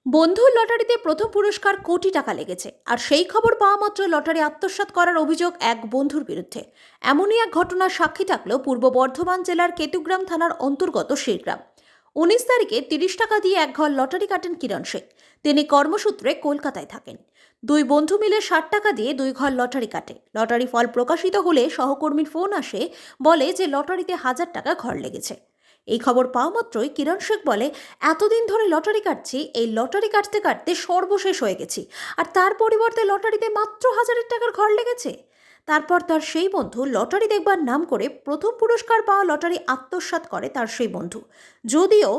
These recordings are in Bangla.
বন্ধুর লটারিতে প্রথম পুরস্কার কোটি টাকা লেগেছে, আর সেই খবর পাওয়া মাত্র লটারি আত্মসাৎ করার অভিযোগ এক বন্ধুর বিরুদ্ধে। এমনই এক ঘটনার সাক্ষী থাকল পূর্ব বর্ধমান জেলার কেতুগ্রাম থানার অন্তর্গত শিরগ্রাম। 19 তারিখে 30 টাকা দিয়ে এক ঘর লটারি কাটেন কিরণ শেখ। তিনি কর্মসূত্রে কলকাতায় থাকেন। দুই বন্ধু মিলে 60 টাকা দিয়ে 2 ঘর লটারি কাটে। লটারি ফল প্রকাশিত হলে সহকর্মীর ফোন আসে, বলে যে লটারিতে 1000 টাকা ঘর লেগেছে। এই খবর পাওয়া মাত্রই কিরণ শেখ বলে, এতদিন ধরে লটারি কাটছি, এই লটারি কাটতে কাটতে সর্বশেষ হয়ে গেছি, আর তার পরিবর্তে লটারিতে মাত্র 1000 টাকার ঘর লেগেছে। তারপর তার সেই বন্ধু লটারি দেখবার নাম করে প্রথম পুরস্কার পাওয়া লটারি আত্মসাৎ করে তার সেই বন্ধু। যদিও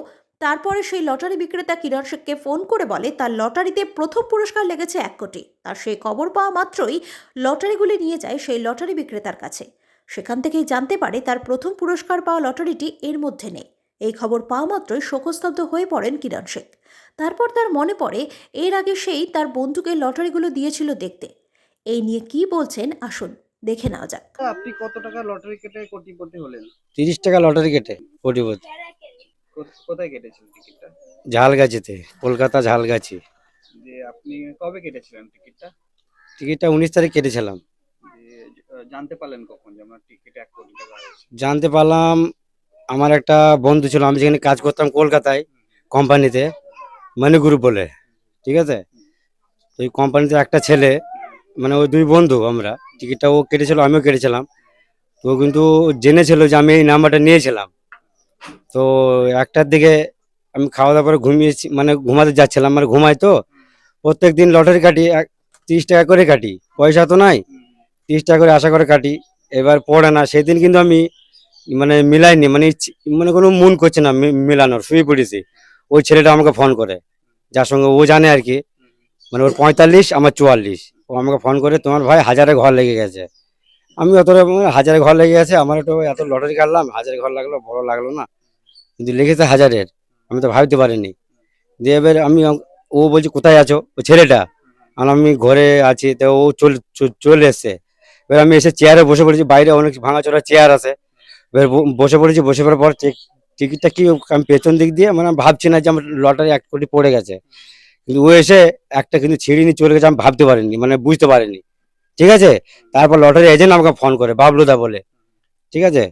তারপরে সেই লটারি বিক্রেতা কিরণ শেখকে ফোন করে বলে তার লটারিতে প্রথম পুরস্কার লেগেছে 1 কোটি। তার সেই খবর পাওয়া মাত্রই লটারিগুলি নিয়ে যায় সেই লটারি বিক্রেতার কাছে। সেখান থেকেই জানতে পারে তার প্রথম পুরস্কার পাওয়া লটারিটি এর মধ্যে নেই। এই খবর পাওয়া মাত্রই শোকস্তব্ধ হয়ে পড়েন কিরণ শেখ। তারপর তার মনে পড়ে এর আগে সেই তার বন্ধুকে লটারিগুলো দিয়েছিল দেখতে। এই নিয়ে কি বলছেন আসুন দেখে নেওয়া যাক। আপনি কত টাকা লটারি কেটে কোটিপতি হলেন? 30 টাকা লটারি কেটে কোটিপতি। কোথায় কেটেছিলেন টিকিটটা? ঝালগাছিতে, কলকাতা ঝালগাছি। যে আপনি কবে কেটেছিলেন টিকিটটা? টিকিটটা 19 তারিখ কেটেছিলাম। যে জানতে পারলেন কখন যে আমার টিকিট 1 কোটি টাকা হয়েছে? জানতে পারলাম, আমার একটা বন্ধু ছিল, আমি যেখানে কাজ করতাম কলকাতায় কোম্পানিতে, মানি গ্রুপ বলে, ঠিক আছে। তো ওই কোম্পানিতে একটা ছেলে, মানে ওই দুই বন্ধু, আমরা টিকিটটা ও কেটেছিল, আমিও কেটেছিলাম। তো ও কিন্তু জেনেছিল যে আমি এই নাম্বারটা নিয়েছিলাম। তো 1টার দিকে আমি খাওয়া দাওয়া করে ঘুমিয়েছি, মানে ঘুমাতে যাচ্ছিলাম, মানে ঘুমাই তো। প্রত্যেক দিন লটারি কাটি, 30 টাকা করে কাটি, পয়সা তো নাই। 30 টাকা করে আশা করে কাটি, এবার পড়ে না। সেদিন কিন্তু আমি মানে মিলাইনি, মানে মানে কোনো মন করছে না মিলানোর, শুয়ে পড়েছি। ওই ছেলেটা আমাকে ফোন করে, যার সঙ্গে ও জানে আর কি, মানে ওর 45 আমার 44। ও আমাকে ফোন করে, তোমার ভাই 1000-এ ঘর লেগে গেছে। আমি অতটা 1000-এ ঘর লেগে গেছে, আমার একটু এত লটারি কাটলাম, 1000 ঘর লাগলো, বড় লাগলো না, কিন্তু লেগেছে 1000-এর। আমি তো ভাবতে পারিনি। দিয়ে এবার ও বলছে কোথায় আছো, ও ছেলেটা। আর আমি ঘরে আছি, তো ও চলে এসছে। এবার আমি এসে চেয়ারে বসে পড়েছি, বাইরে অনেক ভাঙাচোরা চেয়ার আছে। এবার বসে পড়েছি, বসে পড়ার পর টিকিটটা কি, আমি পেছন দিক দিয়ে, মানে আমি ভাবছি না যে আমার লটারি 1 কোটি পড়ে গেছে। কিন্তু ও এসে একটা কিন্তু ছিঁড়ে নিয়ে চলে গেছে, আমি ভাবতে পারিনি, মানে বুঝতে পারিনি, ঠিক আছে। তারপর লটারি এজেন্ট আমাকে ফোন করে, বাবলুদা বলে, ঠিক আছে।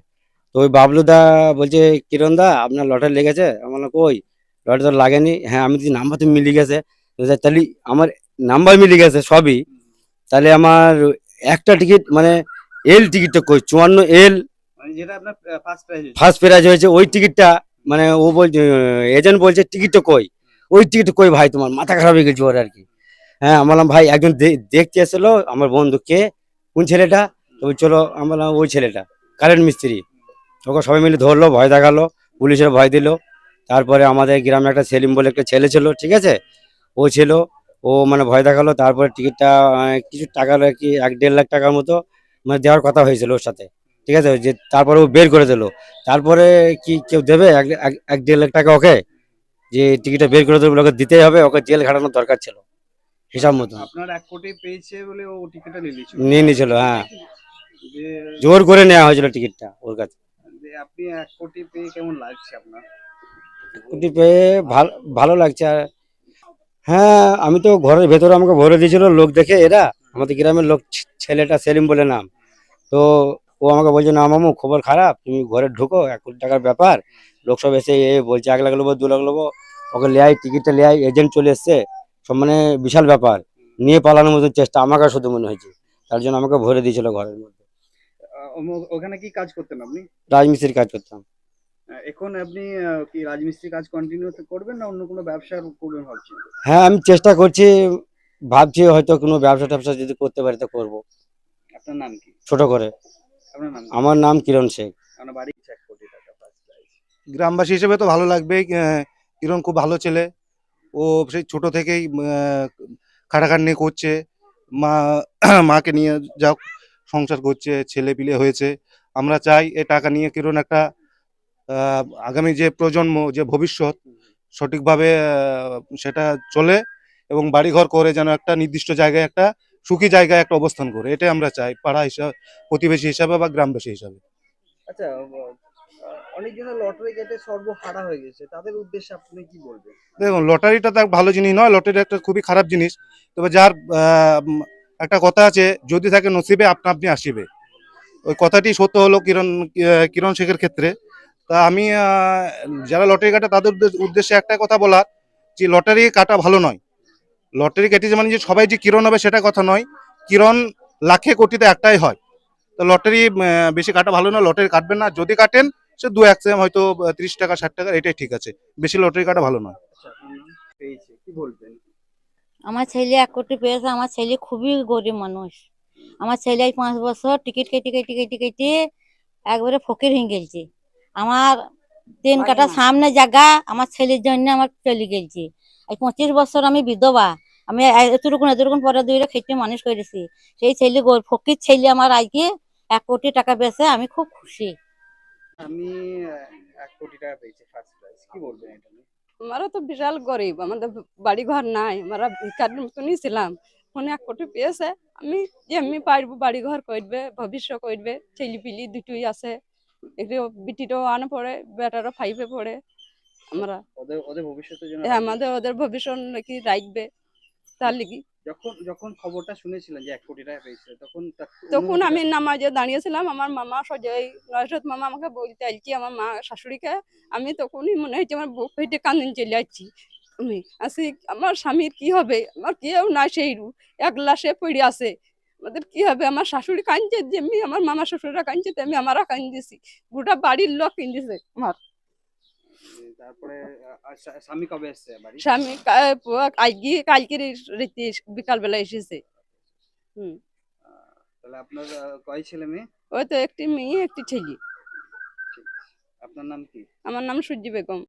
তো ওই বাবলুদা বলছে, কিরণ দা আপনার লটারি লেগেছে? আমার বললাম, কই লটারি তো লাগেনি। হ্যাঁ, আমি নাম্বার তো মিলে গেছে। বলছে, তাহলে আমার নাম্বার মিলে গেছে সবই, তাহলে আমার একটা টিকিট, মানে এল টিকিটটা কই, 54 এল মানে যেটা আপনার ফার্স্ট প্রাইজ হয়েছে? ফার্স্ট প্রাইজ হয়েছে ওই টিকিটটা। মানে ও বলছে, এজেন্ট বলছে টিকিটটা কই, ওই টিকিটটা কই ভাই, তোমার মাথা খারাপ হয়ে গেছে ওর আর কি। হ্যাঁ, আমি বললাম, ভাই একজন দেখতে এসেছিলো আমার বন্ধু, কে, কোন ছেলেটা? তো চলো, আমি বললাম ওই ছেলেটা, কারেন্ট মিস্ত্রি। ওকে সবাই মিলে ধরলো, ভয় দেখালো, পুলিশের ভয় দিল। তারপরে আমাদের গ্রামে একটা সেলিম বলে একটা ছেলে ছিল, ঠিক আছে, ও ছিল। ও মানে ভয় দেখালো, তারপরে টিকিটটা কিছু টাকা আর কি, 1-1.5 লাখ টাকার মতো মানে দেওয়ার কথা হয়েছিল ওর সাথে, ঠিক আছে। যে তারপরে ও বের করে দিল। তারপরে কি কেউ দেবে 1-1.5 লাখ টাকা ওকে? যে টিকিটটা বের করে দেবে, ওকে দিতেই হবে, ওকে জেল খাটানোর দরকার ছিল হিসাব মতন। আপনার 1 কোটি পেয়েছে বলে ও টিকিটটা নিয়ে নিয়েছিল? নিয়ে নিয়েছিল, হ্যাঁ, যে জোর করে নেওয়া হয়েছিল টিকিটটা ওর কাছে। যে আপনি 1 কোটি পেয়ে কেমন লাগছে আপনার? স্কুটি পেয়ে ভালো ভালো লাগছে। আর হ্যাঁ, আমি তো ঘরের ভেতরে আমাকে ভরে দিয়েছিল লোক দেখে, এরা আমাদের গ্রামের লোক, ছেলেটা সেলিম বলে নাম। তো ও আমাকে বলছে, না মামু খবর খারাপ, তুমি ঘরে ঢুকো, 1 কোটি টাকার ব্যাপার, লোক সব এসে বলছে 1 লাখ নেবো, 2 লাখ নেবো। ওকে লেয়াই, টিকিটটা লেয়াই, এজেন্ট চলে এসছে, সব মানে বিশাল ব্যাপার, নিয়ে পালানোর মতো চেষ্টা আমাকে শুধু মনে হয়েছে। তার জন্য আমাকে ভরে দিয়েছিল ঘরের মধ্যে। ওখানে কি কাজ করতেন আপনি? রাজমিস্ত্রির কাজ করতাম। এখন আপনি কি রাজমিস্ত্রি কাজ কন্টিনিউ করবেন না অন্য কোনো ব্যবসা করবেন ভাবছেন? হ্যাঁ, আমি চেষ্টা করছি, ভাবছি হয়তো কোনো ব্যবসা ট্যাবসা যদি করতে পারি তো করবো, আপনার নাম কি? ছোট করে। আপনার নাম কি? আমার নাম কিরণ শেখ। আপনার বাড়ি 1 কোটি টাকা ফার্স্ট প্রাইজ। গ্রামবাসী হিসেবে তো ভালো লাগবেই। কিরণ খুব ভালো ছেলে। ও সেই ছোট থেকেই খাটাখাটনি করছে। মা মাকে নিয়ে যাও সংসার করছে, ছেলে পিলে হয়েছে। আমরা চাই এই টাকা নিয়ে কিরণ একটা আগামী যে প্রজন্ম, যে ভবিষ্যৎ, সঠিকভাবে সেটা চলে এবং বাড়িঘর করে যেন একটা নির্দিষ্ট জায়গায়, একটা সুখী জায়গায় একটা অবস্থান করে। এটাই আমরা চাই পাড়া হিসাবে, প্রতিবেশী হিসাবে বা গ্রামবাসী হিসাবে। আচ্ছা, অনেকজনের লটারি কেটে সর্বহারা হয়ে গেছে, তাদের উদ্দেশ্যে আপনি কি বলবেন? দেখুন, লটারিটা তো এক ভালো জিনিস নয়, লটারি একটা খুবই খারাপ জিনিস। তবে যার একটা কথা আছে, যদি থাকে নসিবে আপনা আপনি আসিবে, ওই কথাটি সত্য হলো কিরণ শেখের ক্ষেত্রে। তা আমি যারা লটারি কাটে তাদের উদ্দেশ্যে একটা কথা বলার, যে লটারি কাটা ভালো নয়। লটারি কেটেছে মানে যে সবাই যে কিরণ হবে সেটা কথা নয়। কিরণ লাখে কোটিতে একটাই হয়। তো লটারি বেশি কাটা ভালো না, লটারি কাটবেন না। যদি কাটেন সে 2-1 সেম, হয়তো 30 টাকা 60 টাকা, এটাই ঠিক আছে। বেশি লটারি কাটা ভালো নয়। আচ্ছা, আপনার নাম পেয়েছে, কি বলবেন? আমার ছেলে 1 কোটি পেয়েছে। আমার ছেলে খুবই গরিব মানুষ। আমার ছেলে এই 5 বছর টিকিট কেটে কেটে কেটে কেটে একবারে ফকির হয়ে গেছে। আমার 3 কাঠা সামনে জায়গা আমার ছেলের জন্য আমার চলে গেছে। এই 25 বছর আমি বিধবা। আমি এতটুকুন পরে দুইটা খেটে মানুষ করেছি। সেই ছেলে ফকির ছেলে আমার আজকে 1 কোটি টাকা পেয়েছে। আমি খুব খুশি। আমি 1 কোটি টাকা পেয়েছি ফার্স্ট প্রাইজ, কি বলবেন এটা নিয়ে? আমরা তো বিশাল গরিব, আমাদের বাড়ি ঘর নাই, আমরা ভিখার মতনই ছিলাম। ফোনে 1 কোটি পেয়েছে। আমি যেমনি পারবো বাড়ি ঘর করবে, ভবিষ্যৎ করবে। ছেলে পিলি দুটোই আছে, একটু বিটিটাও আনে পড়ে, বেটারও 5-এ পড়ে। আমরা ওদের ওদের ভবিষ্যতের জন্য ওদের ভবিষ্যৎ নাকি রাখবে, তার লিগি। যখন যখন খবরটা শুনেছিলেন যে 1 কোটি টাকা পেয়েছে, তখন তখন আমি নামাজে দাঁড়িয়েছিলাম, আমার মামা সজয় নয়সত মামা আমাকে বলতে আইছি, আমার মা শাশুড়িকে। আমি তখনই মনে হচ্ছে আমার বুক ফেটে কান্দিন চলে যাচ্ছি। আমি আসি, আমার স্বামীর কি হবে? আমার কেউ না, সেই একলা সে পড়ে আছে। আমাদের কি হবে? আমার শাশুড়ি কাঁদছে, যেমনি আমার মামা শ্বশুররা কাঁদছে তেমনি আমারও কান্দিছি। গোটা বাড়ির লোক কান্দিছে আমার। তারপরে স্বামী কবে এসছে বাড়ি? স্বামী কালকে রাতে বিকালবেলা এসেছে। তাহলে আপনার কয় ছেলে মেয়ে? ওই তো একটি মেয়ে একটি ছেলে। ঠিক আছে। আপনার নাম কি? আমার নাম সূর্যি বেগম।